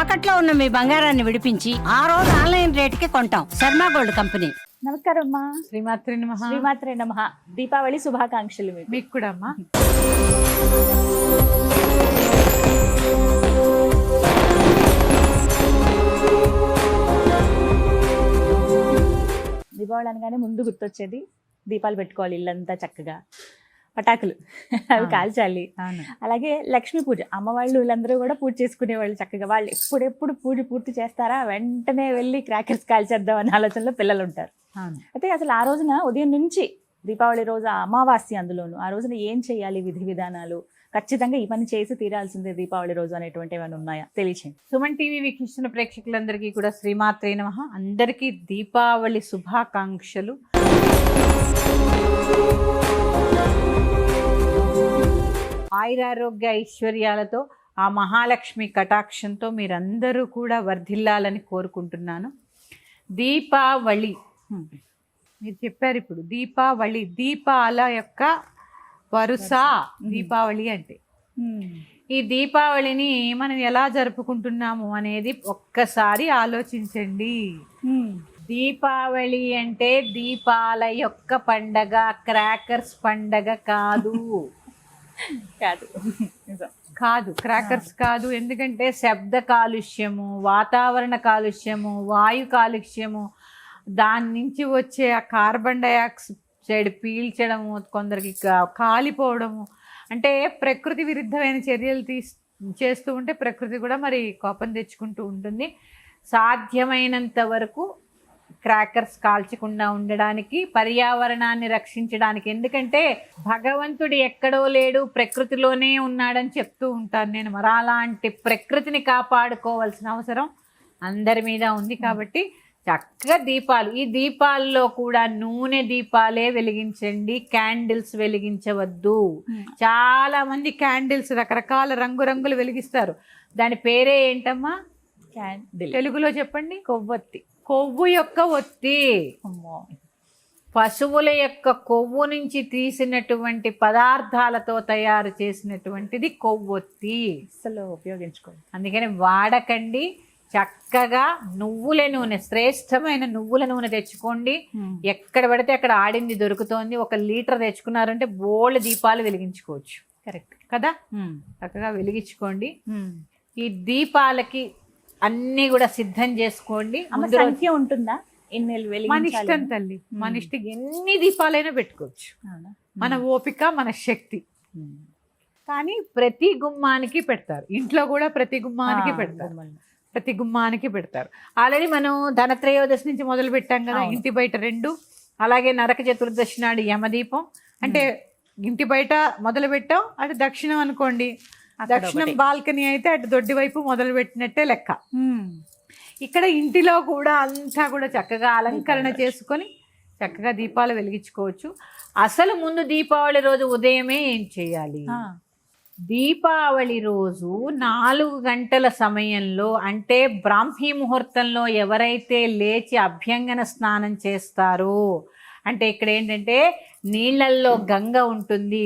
తాకట్లో ఉన్న మీ బంగారాన్ని విడిపించి ఆ రోజు ఆన్లైన్ రేటుకి కొంటాం. Sharma gold company. నమస్కారం అమ్మా. శ్రీమాత్రి నమః. శ్రీమాత్రే నమః. దీపావళి శుభాకాంక్షలు మీకు కూడా అమ్మా. దీపావళి అనగానే ముందు గుర్తొచ్చేది దీపాలు పెట్టుకోవాలి, ఇల్లంతా చక్కగా పటాకులు అవి కాల్చాలి. అలాగే లక్ష్మీ పూజ, అమ్మవాళ్ళు వీళ్ళందరూ కూడా పూజ చేసుకునేవాళ్ళు చక్కగా. వాళ్ళు ఎప్పుడెప్పుడు పూజ పూర్తి చేస్తారా వెంటనే వెళ్ళి క్రాకర్స్ కాల్చేద్దాం అనే ఆలోచనలో పిల్లలు ఉంటారు. అయితే అసలు ఆ రోజున ఉదయం నుంచి దీపావళి రోజు అమావాస్య, అందులోను ఆ రోజున ఏం చేయాలి, విధి విధానాలు, ఖచ్చితంగా ఈ పని చేసి తీరాల్సిందే దీపావళి రోజు అనేటువంటి ఏమైనా ఉన్నాయా తెలియచేయండి. సుమన్ టీవీ వీక్షిస్తున్న ప్రేక్షకులందరికీ కూడా శ్రీమాత్రే నమః. అందరికీ దీపావళి శుభాకాంక్షలు. ఆయురారోగ్య ఐశ్వర్యాలతో ఆ మహాలక్ష్మి కటాక్షంతో మీరందరూ కూడా వర్ధిల్లాలని కోరుకుంటున్నాను. దీపావళి మీరు చెప్పారు, ఇప్పుడు దీపావళి దీపాల యొక్క వరుస దీపావళి అంటే. ఈ దీపావళిని మనం ఎలా జరుపుకుంటున్నాము అనేది ఒక్కసారి ఆలోచించండి. దీపావళి అంటే దీపాల యొక్క పండగ, క్రాకర్స్ పండగ కాదు. కాదు క్రాకర్స్ కాదు. ఎందుకంటే శబ్ద కాలుష్యము, వాతావరణ కాలుష్యము, వాయు కాలుష్యము, దాని నుంచి వచ్చే ఆ కార్బన్ డైఆక్సైడ్ పీల్చడము, కొందరికి కాలిపోవడము, అంటే ప్రకృతి విరుద్ధమైన చర్యలు చేస్తూ ఉంటే ప్రకృతి కూడా మరి కోపం తెచ్చుకుంటూ ఉంటుంది. సాధ్యమైనంత వరకు క్రాకర్స్ కాల్చకుండా ఉండడానికి, పర్యావరణాన్ని రక్షించడానికి. ఎందుకంటే భగవంతుడు ఎక్కడో లేడు, ప్రకృతిలోనే ఉన్నాడని చెప్తూ ఉంటాను నేను. మరి అలాంటి ప్రకృతిని కాపాడుకోవాల్సిన అవసరం అందరి మీద ఉంది. కాబట్టి చక్కగా దీపాలు, ఈ దీపాల్లో కూడా నూనె దీపాలే వెలిగించండి, క్యాండిల్స్ వెలిగించవద్దు. చాలా మంది క్యాండిల్స్ రకరకాల రంగురంగులు వెలిగిస్తారు. దాని పేరే ఏంటమ్మా? క్యాండిల్. తెలుగులో చెప్పండి. కొవ్వొత్తి. కొవ్వు యొక్క ఒత్తి. పశువుల యొక్క కొవ్వు నుంచి తీసినటువంటి పదార్థాలతో తయారు చేసినటువంటిది కొవ్వొత్తి. అసలు ఉపయోగించుకోండి, అందుకని వాడకండి. చక్కగా నువ్వుల నూనె, శ్రేష్టమైన నువ్వుల నూనె తెచ్చుకోండి. ఎక్కడ పడితే అక్కడ ఆడింది దొరుకుతోంది. 1 లీటర్ తెచ్చుకున్నారంటే బోల్డ్ దీపాలు వెలిగించుకోవచ్చు. కరెక్ట్ కదా? చక్కగా వెలిగించుకోండి. ఈ దీపాలకి అన్ని కూడా సిద్ధం చేసుకోండి. సంఖ్య ఉంటుందా? మన ఇష్టం తల్లి, మన ఇష్టం. ఎన్ని దీపాలైనా పెట్టుకోవచ్చు, మన ఓపిక, మన శక్తి. కానీ ప్రతి గుమ్మానికి పెడతారు, ఇంట్లో కూడా ప్రతి గుమ్మానికి పెడతారు, ప్రతి గుమ్మానికి పెడతారు. ఆల్రెడీ మనం ధనత్రయోదశి నుంచి మొదలు పెట్టాం కదా, ఇంటి బయట 2, అలాగే నరక చతుర్దశి నాడు యమదీపం. అంటే ఇంటి బయట మొదలు పెట్టాం, అటు దక్షిణం అనుకోండి, దక్షిణం బాల్కనీ అయితే అటు దొడ్డి వైపు మొదలు పెట్టినట్టే లెక్క. ఇక్కడ ఇంటిలో కూడా అంతా కూడా చక్కగా అలంకరణ చేసుకొని చక్కగా దీపాలు వెలిగించుకోవచ్చు. అసలు ముందు దీపావళి రోజు ఉదయమే ఏం చేయాలి? దీపావళి రోజు 4 గంటల సమయంలో, అంటే బ్రాహ్మీ ముహూర్తంలో ఎవరైతే లేచి అభ్యంగన స్నానం చేస్తారో, అంటే ఇక్కడ ఏంటంటే నీళ్ళల్లో గంగ ఉంటుంది,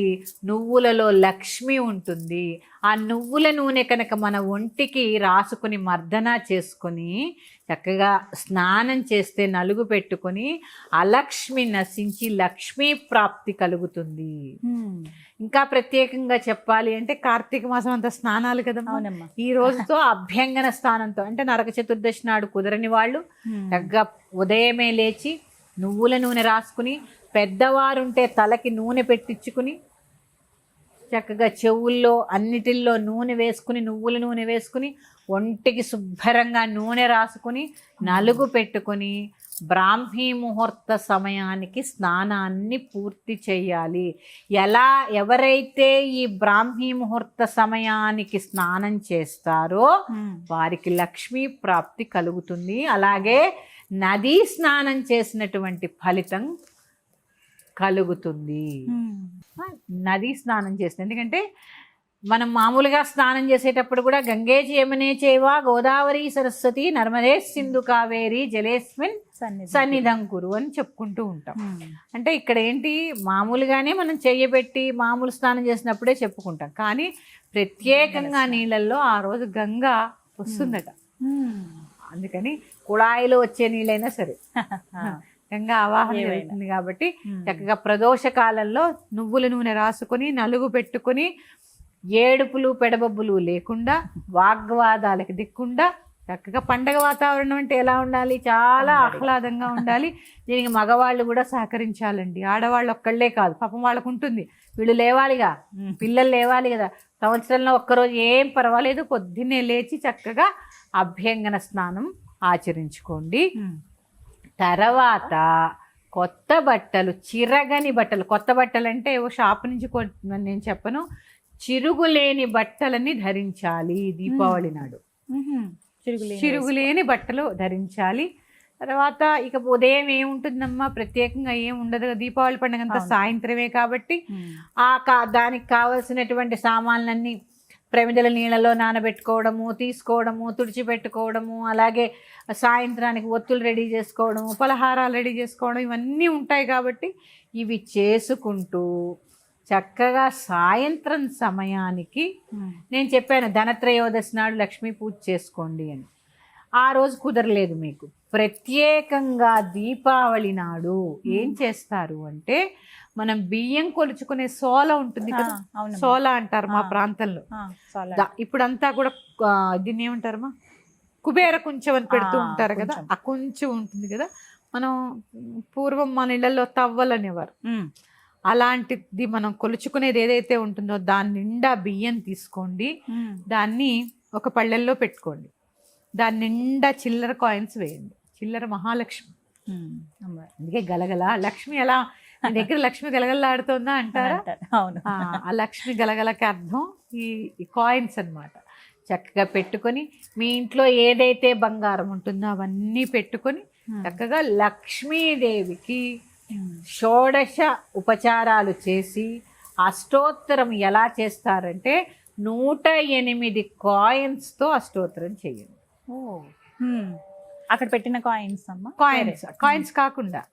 నువ్వులలో లక్ష్మి ఉంటుంది. ఆ నువ్వుల నూనె కనుక మన ఒంటికి రాసుకుని మర్దన చేసుకొని చక్కగా స్నానం చేస్తే, నలుగు పెట్టుకొని అలక్ష్మి నశించి లక్ష్మీ ప్రాప్తి కలుగుతుంది. ఇంకా ప్రత్యేకంగా చెప్పాలి అంటే కార్తీక మాసం అంతా స్నానాలు కదా. ఈ రోజుతో అభ్యంగన స్నానంతో, అంటే నరక చతుర్దశి నాడు కుదరని వాళ్ళు చక్కగా ఉదయమే లేచి నువ్వుల నూనె రాసుకుని, పెద్దవారుంటే తలకి నూనె పెట్టించుకుని చక్కగా చెవుల్లో అన్నిటిల్లో నూనె వేసుకుని, నువ్వుల నూనె వేసుకుని, ఒంటికి శుభ్రంగా నూనె రాసుకుని, నలుగు పెట్టుకొని బ్రాహ్మీ ముహూర్త సమయానికి స్నానాన్ని పూర్తి చేయాలి. ఎవరైతే ఈ బ్రాహ్మీ ముహూర్త సమయానికి స్నానం చేస్తారో వారికి లక్ష్మీ ప్రాప్తి కలుగుతుంది. అలాగే నదీ స్నానం చేసినటువంటి ఫలితం కలుగుతుంది. నదీ స్నానం చేస్తుంది. ఎందుకంటే మనం మామూలుగా స్నానం చేసేటప్పుడు కూడా గంగే యమునే చైవ గోదావరి సరస్వతి నర్మదే సింధు కావేరి జలేస్మిన్ సన్నిధం కురు అని చెప్పుకుంటూ ఉంటాం. అంటే ఇక్కడ ఏంటి, మామూలుగానే మనం చెయ్యబెట్టి మామూలు స్నానం చేసినప్పుడే చెప్పుకుంటాం. కానీ ప్రత్యేకంగా నీళ్ళల్లో ఆ రోజు గంగ వస్తుందట. అందుకని కుళాయిలో వచ్చే నీళ్ళైనా సరే గంగా ఆవాహన జరుగుతుంది కాబట్టి చక్కగా ప్రదోష కాలంలో నువ్వుల నూనె రాసుకొని నలుగు పెట్టుకొని ఏడుపులు పెడబొబ్బులు లేకుండా వాగ్వాదాలకు దిక్కుండా చక్కగా పండగ వాతావరణం అంటే ఎలా ఉండాలి, చాలా ఆహ్లాదంగా ఉండాలి. దీనికి మగవాళ్ళు కూడా సహకరించాలండి. ఆడవాళ్ళు ఒక్కళ్ళే కాదు, పాపం వాళ్ళకు ఉంటుంది, వీళ్ళు లేవాలిగా, పిల్లలు లేవాలి కదా. సంవత్సరంలో ఒక్కరోజు ఏం పర్వాలేదు, పొద్దున్నే లేచి చక్కగా అభ్యంగన స్నానం ఆచరించుకోండి. తర్వాత కొత్త బట్టలు, చిరగని బట్టలు, కొత్త బట్టలు అంటే ఏవో షాప్ నుంచి నేను చెప్పను, చిరుగులేని బట్టలని ధరించాలి దీపావళి నాడు. చిరుగులేని బట్టలు ధరించాలి. తర్వాత ఇక ఉదయం ఏముంటుందమ్మా, ప్రత్యేకంగా ఏం ఉండదు. దీపావళి పండుగ అంతా సాయంత్రమే కాబట్టి దానికి కావలసినటువంటి సామాన్లన్నీ ప్రమిదల నీళ్ళలో నానబెట్టుకోవడము, తీసుకోవడము, తుడిచిపెట్టుకోవడము, అలాగే సాయంత్రానికి ఒత్తులు రెడీ చేసుకోవడము, పలహారాలు రెడీ చేసుకోవడం, ఇవన్నీ ఉంటాయి కాబట్టి ఇవి చేసుకుంటూ చక్కగా సాయంత్రం సమయానికి నేను చెప్పాను ధనత్రయోదశి నాడు లక్ష్మీ పూజ చేసుకోండి అని. ఆ రోజు కుదరలేదు మీకు, ప్రత్యేకంగా దీపావళి నాడు ఏం చేస్తారు అంటే, మనం బియ్యం కొలుచుకునే సోల ఉంటుంది కదా, సోల అంటారు మా ప్రాంతంలో. ఇప్పుడంతా కూడా దీన్ని ఏమంటారమ్మా, కుబేర కుంచెం అని పెడుతూ ఉంటారు కదా, ఆ కొంచెం ఉంటుంది కదా. మనం పూర్వం మన ఇళ్లలో తవ్వలు అనేవారు. అలాంటిది మనం కొలుచుకునేది ఏదైతే ఉంటుందో దాని నిండా బియ్యం తీసుకోండి, దాన్ని ఒక పళ్ళెల్లో పెట్టుకోండి, దాని నిండా చిల్లర కాయిన్స్ వేయండి. చిల్లర మహాలక్ష్మి, అందుకే గలగల లక్ష్మి. ఎలా మీ దగ్గర లక్ష్మి గలగలాడుతుందా అంటారా? అవును. ఆ లక్ష్మి గలగలకి అర్థం ఈ కాయిన్స్ అన్నమాట. చక్కగా పెట్టుకొని మీ ఇంట్లో ఏదైతే బంగారం ఉంటుందో అవన్నీ పెట్టుకొని చక్కగా లక్ష్మీదేవికి షోడశ ఉపచారాలు చేసి, అష్టోత్తరం ఎలా చేస్తారంటే 108 కాయిన్స్తో అష్టోత్తరం చేయండి. అక్కడ పెట్టిన కాయిన్స్ అమ్మా, కాయిన్స్ కాకుండా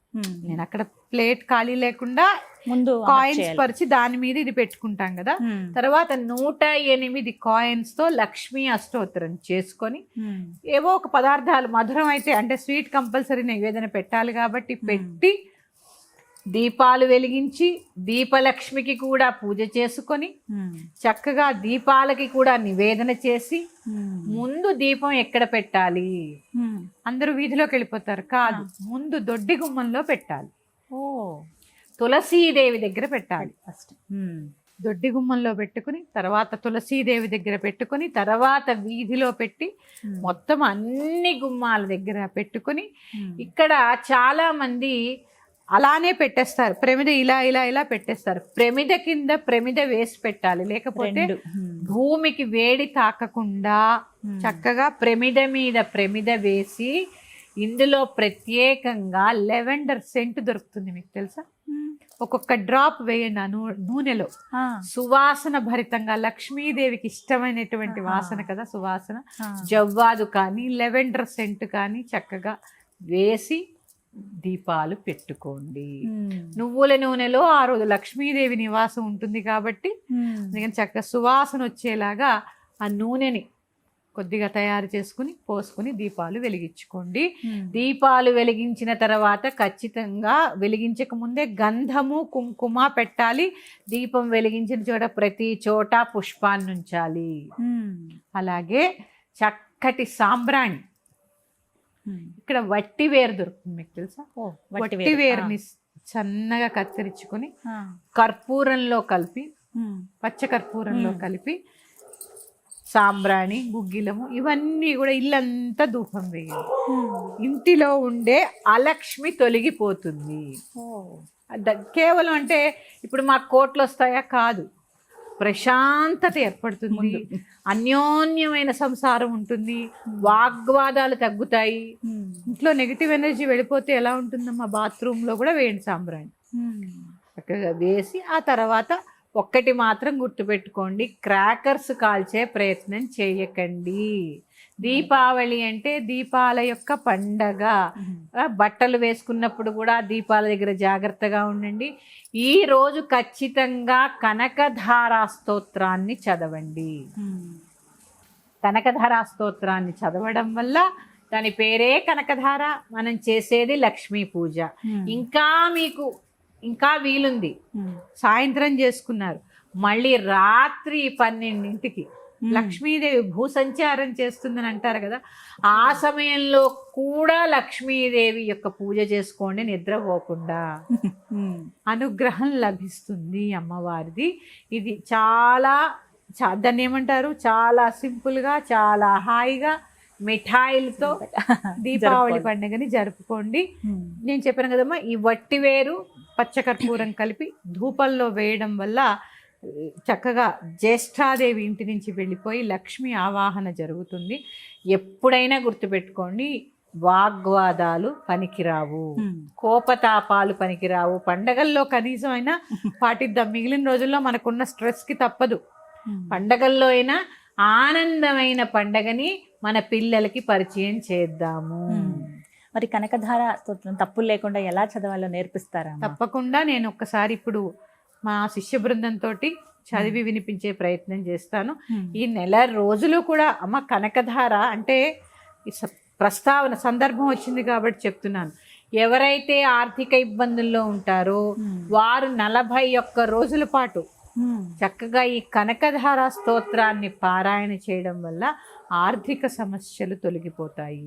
నేను అక్కడ ప్లేట్ ఖాళీ లేకుండా ముందు కాయిన్స్ పరిచి దాని మీద ఇది పెట్టుకుంటాం కదా. తర్వాత 108 కాయిన్స్ తో లక్ష్మీ అష్టోత్తరం చేసుకొని ఏవో ఒక పదార్థాలు, మధురం అయితే అంటే స్వీట్ కంపల్సరీ నివేదన పెట్టాలి కాబట్టి పెట్టి, దీపాలు వెలిగించి దీపలక్ష్మికి కూడా పూజ చేసుకొని చక్కగా దీపాలకి కూడా నివేదన చేసి, ముందు దీపం ఎక్కడ పెట్టాలి, అందరూ వీధిలోకి వెళ్ళిపోతారు కాదు, ముందు దొడ్డి గుమ్మంలో పెట్టాలి. తులసీదేవి దగ్గర పెట్టాలి ఫస్ట్. దొడ్డి గుమ్మంలో పెట్టుకుని తర్వాత తులసీదేవి దగ్గర పెట్టుకుని తర్వాత వీధిలో పెట్టి మొత్తం అన్ని గుమ్మాల దగ్గర పెట్టుకుని, ఇక్కడ చాలా మంది అలానే పెట్టేస్తారు, ప్రమిద ఇలా ఇలా ఇలా పెట్టేస్తారు. ప్రమిద కింద ప్రమిద వేసి పెట్టాలి, లేకపోతే భూమికి వేడి తాకకుండా చక్కగా ప్రమిద మీద ప్రమిద వేసి, ఇందులో ప్రత్యేకంగా లెవెండర్ సెంట్ దొరుకుతుంది, మీకు తెలుసా? ఒక్కొక్క డ్రాప్ వేయండి ఆ నూనెలో, సువాసన భరితంగా, లక్ష్మీదేవికి ఇష్టమైనటువంటి వాసన కదా సువాసన, జవ్వాదు కానీ లెవెండర్ సెంట్ కానీ చక్కగా వేసి దీపాలు పెట్టుకోండి. నువ్వుల నూనెలో ఆ రోజు లక్ష్మీదేవి నివాసం ఉంటుంది కాబట్టి అందుకని చక్కగా సువాసన వచ్చేలాగా ఆ నూనెని కొద్దిగా తయారు చేసుకుని పోసుకుని దీపాలు వెలిగించుకోండి. దీపాలు వెలిగించిన తర్వాత ఖచ్చితంగా వెలిగించక ముందే గంధము కుంకుమ పెట్టాలి. దీపం వెలిగించిన చోట ప్రతి చోట పుష్పాన్ని ఉంచాలి. అలాగే చక్కటి సాంబ్రాణి, ఇక్కడ వట్టి వేరు దొరుకుతుంది, మీకు తెలుసా? వట్టి వేరుని సన్నగా కత్తిరించుకొని కర్పూరంలో కలిపి, పచ్చ కర్పూరంలో కలిపి సాంబ్రాణి, గుగ్గిలము ఇవన్నీ కూడా ఇల్లంతా ధూపం వేయాలి. ఇంటిలో ఉండే అలక్ష్మి తొలగిపోతుంది. కేవలం అంటే ఇప్పుడు మాకు కోట్లు వస్తాయా? కాదు, ప్రశాంతత ఏర్పడుతుంది, అన్యోన్యమైన సంసారం ఉంటుంది, వాగ్వాదాలు తగ్గుతాయి. ఇంట్లో నెగిటివ్ ఎనర్జీ వెళ్ళిపోతే ఎలా ఉంటుందమ్మా? బాత్రూంలో కూడా వేయండి సాంబ్రాణి, చక్కగా వేసి ఆ తర్వాత ఒక్కటి మాత్రం గుర్తుపెట్టుకోండి, క్రాకర్స్ కాల్చే ప్రయత్నం చేయకండి. దీపావళి అంటే దీపాల యొక్క పండగ. బట్టలు వేసుకున్నప్పుడు కూడా దీపాల దగ్గర జాగ్రత్తగా ఉండండి. ఈ రోజు ఖచ్చితంగా కనకధారా స్తోత్రాన్ని చదవండి. కనకధారా స్తోత్రాన్ని చదవడం వల్ల, దాని పేరే కనకధార, మనం చేసేది లక్ష్మీ పూజ. ఇంకా మీకు ఇంకా వీలుంది, సాయంత్రం చేసుకున్నారు, మళ్ళీ రాత్రి 12ంటికి లక్ష్మీదేవి భూసంచారం చేస్తుందని అంటారు కదా, ఆ సమయంలో కూడా లక్ష్మీదేవి యొక్క పూజ చేసుకోండి, నిద్రపోకుండా. అనుగ్రహం లభిస్తుంది అమ్మవారిది. ఇది చాలా దాన్ని ఏమంటారు, చాలా సింపుల్గా, చాలా హాయిగా మిఠాయిలతో దీపావళి పండుగని జరుపుకోండి. నేను చెప్పాను కదమ్మా, ఈ వట్టివేరు పచ్చకర్పూరం కలిపి ధూపంలో వేయడం వల్ల చక్కగా జ్యేష్ఠాదేవి ఇంటి నుంచి వెళ్ళిపోయి లక్ష్మి ఆవాహన జరుగుతుంది. ఎప్పుడైనా గుర్తుపెట్టుకోండి, వాగ్వాదాలు పనికిరావు, కోపతాపాలు పనికిరావు. పండగల్లో కనీసం అయినా పాటిద్దాం, మిగిలిన రోజుల్లో మనకున్న స్ట్రెస్కి తప్పదు. పండగల్లో అయినా ఆనందమైన పండగని మన పిల్లలకి పరిచయం చేద్దాము. మరి కనకధార స్తోత్రం తప్పులు లేకుండా ఎలా చదవాలో నేర్పిస్తారా? తప్పకుండా. నేను ఒక్కసారి ఇప్పుడు మా శిష్య బృందంతో చదివి వినిపించే ప్రయత్నం చేస్తాను. ఈ నెల రోజులు కూడా అమ్మ కనకధార అంటే ప్రస్తావన సందర్భం వచ్చింది కాబట్టి చెప్తున్నాను. ఎవరైతే ఆర్థిక ఇబ్బందుల్లో ఉంటారో వారు 41 రోజుల పాటు చక్కగా ఈ కనకధార స్తోత్రాన్ని పారాయణ చేయడం వల్ల ఆర్థిక సమస్యలు తొలగిపోతాయి.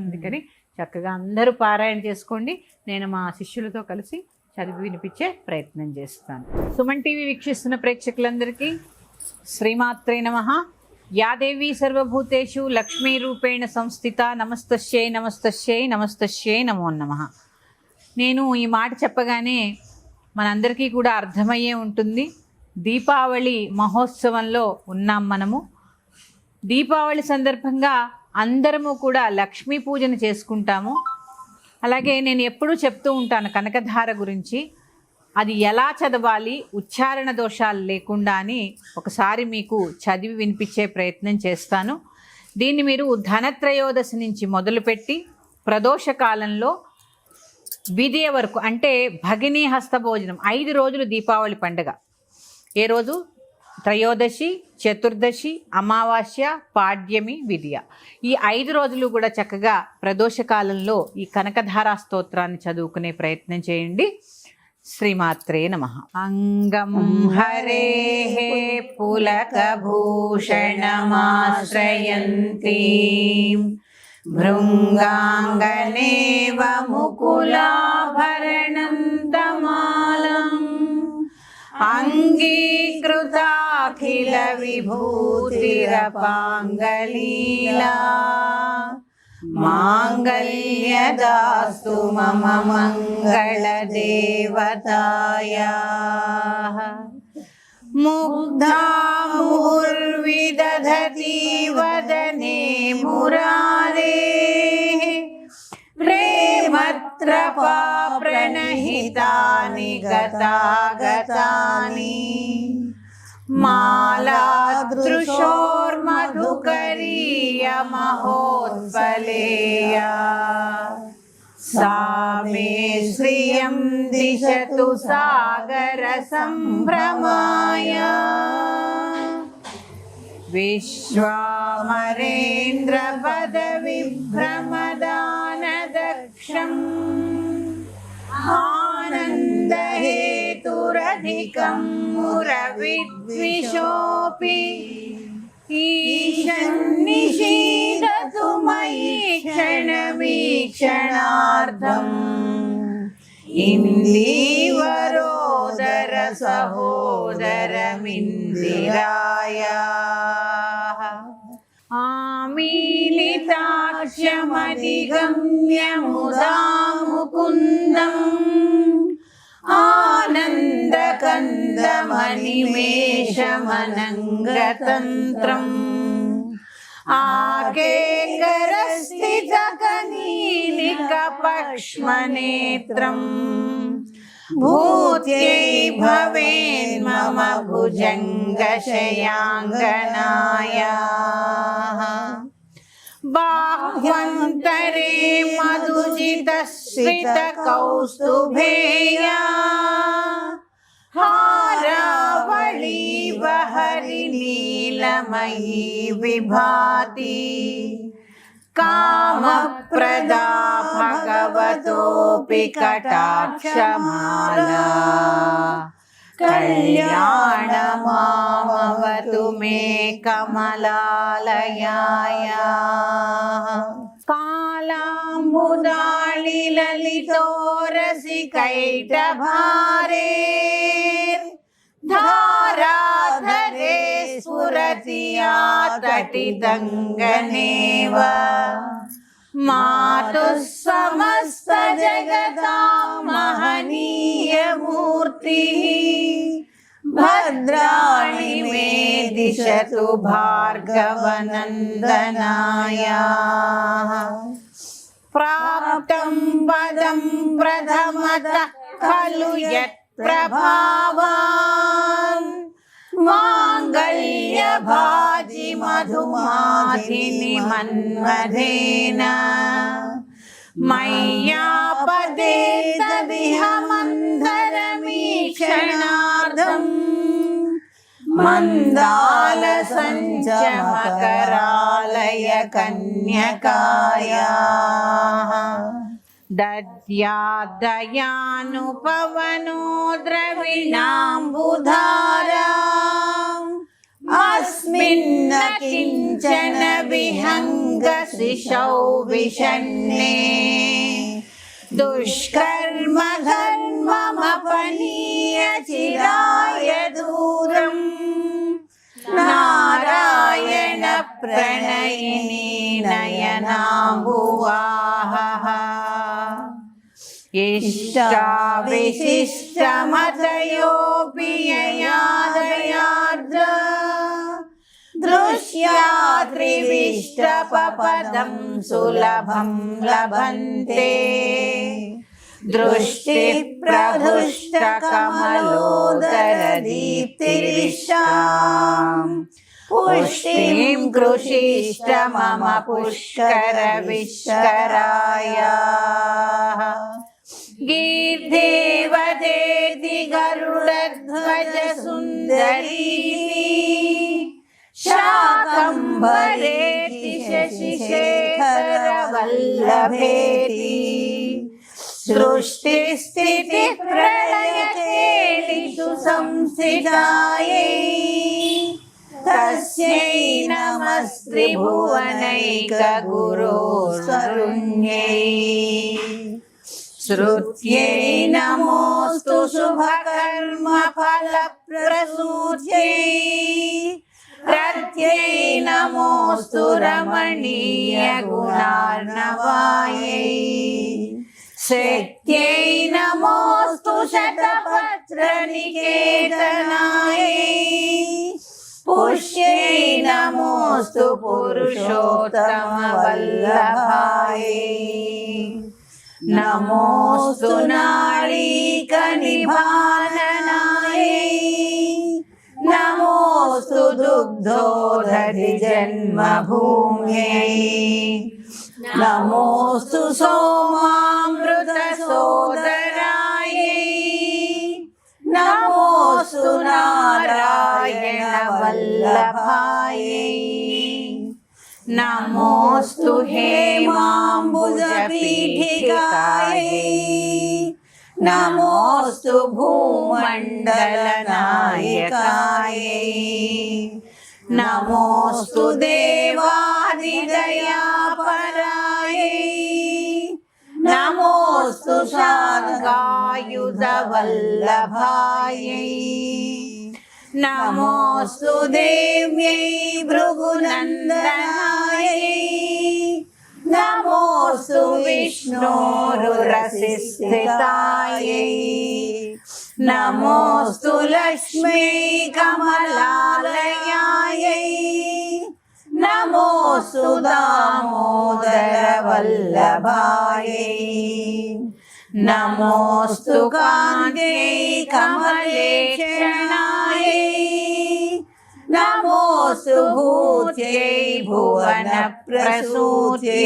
అందుకని చక్కగా అందరూ పారాయణ చేసుకోండి. నేను మా శిష్యులతో కలిసి చదివి వినిపించే ప్రయత్నం చేస్తాను. సుమన్ టీవీ వీక్షిస్తున్న ప్రేక్షకులందరికీ శ్రీమాత్రే నమః. యాదేవి సర్వభూతేషు లక్ష్మీ రూపేణ సంస్థిత నమస్తస్యై నమస్తస్యై నమస్తస్యై నమో నమః. నేను ఈ మాట చెప్పగానే మనందరికీ కూడా అర్థమయ్యే ఉంటుంది. దీపావళి మహోత్సవంలో ఉన్నాం మనము. దీపావళి సందర్భంగా అందరము కూడా లక్ష్మీ పూజను చేసుకుంటాము. అలాగే నేను ఎప్పుడూ చెప్తూ ఉంటాను కనకధార గురించి, అది ఎలా చదవాలి ఉచ్చారణ దోషాలు లేకుండా అని ఒకసారి మీకు చదివి వినిపించే ప్రయత్నం చేస్తాను. దీన్ని మీరు ధనత్రయోదశి నుంచి మొదలుపెట్టి ప్రదోష కాలంలో విదియ వరకు, అంటే భగినీ హస్త భోజనం 5 రోజులు దీపావళి పండుగ. ఏ రోజు? త్రయోదశి, చతుర్దశి, అమావాస్య, పాడ్యమి, విదియ. ఈ 5 రోజులు కూడా చక్కగా ప్రదోష కాలంలో ఈ కనకధారా స్తోత్రాన్ని చదువుకునే ప్రయత్నం చేయండి. శ్రీమాత్రే నమః. అంగం హరేః పులకభూషణమాశ్రయంతి భృంగాంగనేవ ముకులాభరణం తమాలం అంగీకృతాఖిల విభూతిరపాంగలీలా మాంగళ్యదాస్తు మమ మంగళదేవతాయాః. ముగ్ధా ముహుర్విదధతి వదనే మురారేః ప్రేమత్రపా ప్రణహితాని గతాగతాని మాలాదృశోర్మధుకరీయ మహోత్పలేయా सा मे श्रियं दिशतु सागर संभ्रमाय विश्वामरेन्द्र पदविभ्रमदानदक्षम् आनन्दहेतुरधिकं मुरविद्विषोऽपि ईशन्निषीदतु मयि क्षणमीक्षणार्धम् इन्दीवरोदर सहोदरमिन्दिरायाः आमीलिताक्षमधिगम्य मुदा मुकुन्दम् आनन्दकन्दमनिमेषमनङ्गतन्त्रम् आकेकरस्थितकनीलिकपक्ष्मनेत्रम् भूत्यै भवेन्मम भुजङ्गशयाङ्गनायाः बाह्वन्तरे मधुजितश्रितकौस्तुभेया हारावळीव हरिणी नीलमयी विभाति कामप्रदा भगवतोऽपि कटाक्षमाला कल्याणमामवतु मे कमलालयाया कालाम्बुदाळि ललितोरसिकैटभारे धाराधरे स्फुरति या तटितङ्गनेव मातुः समस्तजगतां महनीयमूर्तिः भद्राणि मे दिशतु भार्गवनन्दनाया प्राप्तं पदं प्रथमतः खलु यत्प्रभावान् माङ्गल्यभाजि मधुमाधिनि मन्मथेन मय्यापदे तदिह मन्दरमीक्षणार्धम् मन्दालसञ्चमकरालय कन्यकायाः दद्यादयानुपवनो द्रविणाम्बुधारा अस्मिन्न किञ्चन विहङ्गशिशौ विषण्णे दुष्कर्म धर्ममपनीय चिराय दूरम् नारायण प्रणयिनी नयनाम्बुवाहः इष्टाविशिष्टमतयोऽपि ययादयार्द्र दृश्या त्रिविष्टपपदं सुलभं लभन्ते दृष्टिप्रहृष्टकमलोदरदीप्तिरिष्टां पुष्टिं कृषिष्ट मम पुष्करविष्कराय गीर्देवदेति गरुडध्वज सुन्दरी शाकम्भरेति शशिशेखरवल्लभेति सृष्टिस्थितिप्रलयकेलिषु संस्थितायै तस्यै नमस्त्रिभुवनैकगुरोर्वरुण्यै श्रुत्यै नमोऽस्तु शुभकर्मफलप्रसूत्यै प्रत्यै नमोऽस्तु रमणीयगुणार्णवायै शक्त्यै नमोऽस्तु शतपत्रनिकेतनायै पुष्यै नमोऽस्तु पुरुषोत्तमवल्लभायै नमोऽस्तु नाळीकनिभाननायै नमोऽस्तु दुग्धोदधि जन्मभूम्यै नमोऽस्तु सोमामृतसोदरायै नमोऽस्तु नारायणवल्लभायै नमोऽस्तु हेमाम्बुजपीठिकायै नमोऽस्तु भूमण्डलनायकायै नमोऽस्तु देवादिदयापरायै नमोऽस्तु शार्ङ्गायुधवल्लभायै नमोऽस्तु देव्यै भृगुनन्दनायै नमोऽस्तु विष्णोरुरसिस्थितायै नमोऽस्तु लक्ष्म्यै कमलालयायै नमोऽस्तु दामोदरवल्लभायै नमोऽस्तु कान्त्यै कमलेक्षणायै नमोऽस्तु भूत्यै भुवनप्रसूत्यै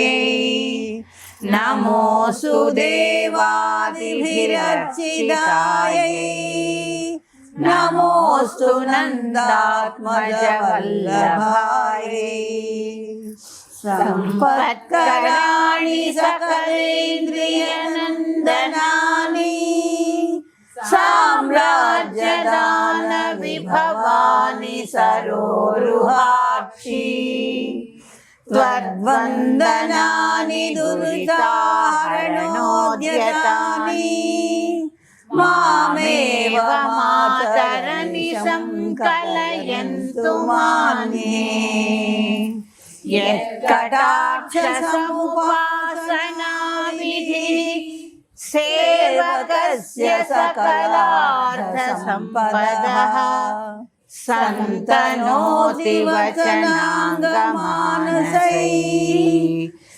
नमोऽस्तु देवादिभिरर्चितायै नमोऽस्तु नन्दात्मज वल्लभायै सम्पत्कराणि सकलेन्द्रियनन्दनानि साम्राज्यदान विभवानि सरोरुहाक्षी त्वद्वन्दनानि दुरिताहरणोद्यतानि मामेव मातरनिशं कलयन्तु मान्ये यत्कटाक्षसमुपासनाविधिः सेवकस्य सकलार्थसम्पदः सन्तनोति वचनाङ्गमानसैः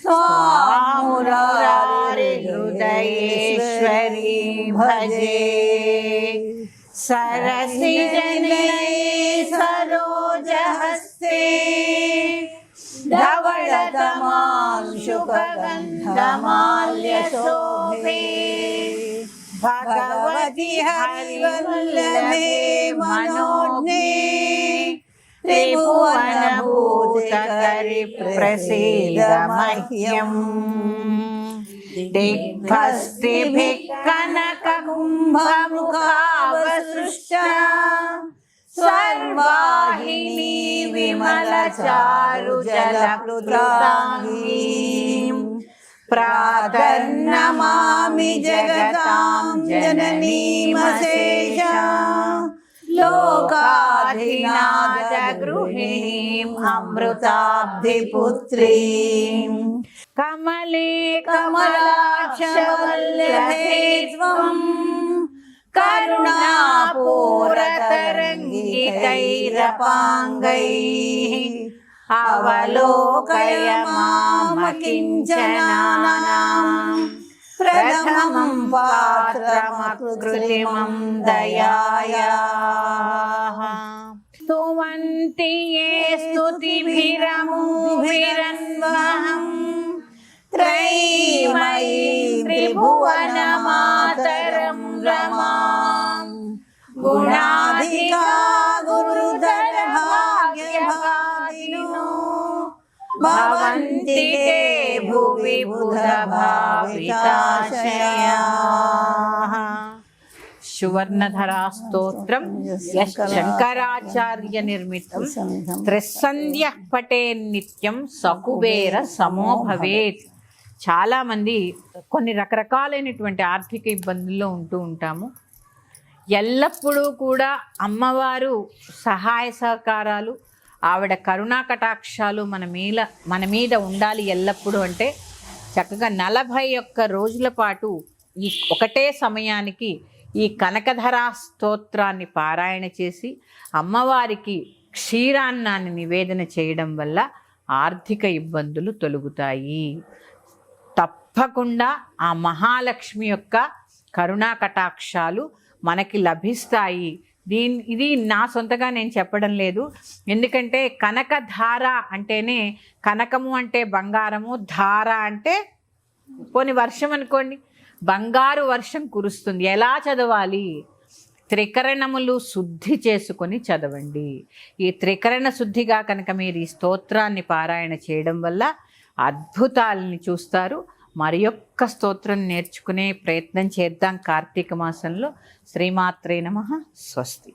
स्वामुरारिहृदयेश्वरी भजे सरसिजनये सरोजहस्ते धवलतमांशुकगन्धमाल्यशोभे भगवति हरिवल्लभे मनोज्ञे त्रिभुवनभूतकरि प्रसीद मह्यम् दिग्भस्तिभिः कनककुम्भमुखावसृष्टा सर्वाहिनी विमलचारुजलप्लुताङ्गीं प्रातर्नमामि जगतां जननीमशेषा लोकाधिनाथगृहिणीम् अमृताब्धिपुत्रीं कमले कमलाक्षवल्लभे त्वम् करुणापूरतरङ्गितैरपाङ्गैः अवलोकय मामकिञ्चनानां प्रथमं पात्रमकृत्रिमं दयायाः स्तुवन्ति ये स्तुतिभिरमुभिरन्वहम् त्रयीमयीं त्रिभुवनमातरं रमां गुणाधिका गुरुधर भाग्यभागिनो भवन्ति ते भुवि बुधभाविताशयाः సువర్ణధరా స్తోత్రం శంకరాచార్య నిర్మితం త్రిసంధ్యః పటే నిత్యం సకుబేర సమో భవేత్. చాలామంది కొన్ని రకరకాలైనటువంటి ఆర్థిక ఇబ్బందుల్లో ఉంటూ ఉంటాము. ఎల్లప్పుడూ కూడా అమ్మవారు సహాయ సహకారాలు, ఆవిడ కరుణా కటాక్షాలు మన మీద ఉండాలి ఎల్లప్పుడూ. అంటే చక్కగా 41 రోజుల పాటు ఈ ఒకటే సమయానికి ఈ కనకధరా స్తోత్రాన్ని పారాయణ చేసి అమ్మవారికి క్షీరాన్నాన్ని నివేదన చేయడం వల్ల ఆర్థిక ఇబ్బందులు తొలగుతాయి. తప్పకుండా ఆ మహాలక్ష్మి యొక్క కరుణా కటాక్షాలు మనకి లభిస్తాయి. ఇది నా సొంతగా నేను చెప్పడం లేదు. ఎందుకంటే కనకధార అంటేనే, కనకము అంటే బంగారము, ధార అంటే పోని వర్షం అనుకోండి, బంగారు వర్షం కురుస్తుంది. ఎలా చదవాలి? త్రికరణములు శుద్ధి చేసుకొని చదవండి. ఈ త్రికరణ శుద్ధిగా కనుక మీరు ఈ స్తోత్రాన్ని పారాయణ చేయడం వల్ల అద్భుతాలని చూస్తారు. మరి యొక్క స్తోత్రం నేర్చుకునే ప్రయత్నం చేద్దాం కార్తీక మాసంలో. శ్రీమాత్రే నమః. స్వస్తి.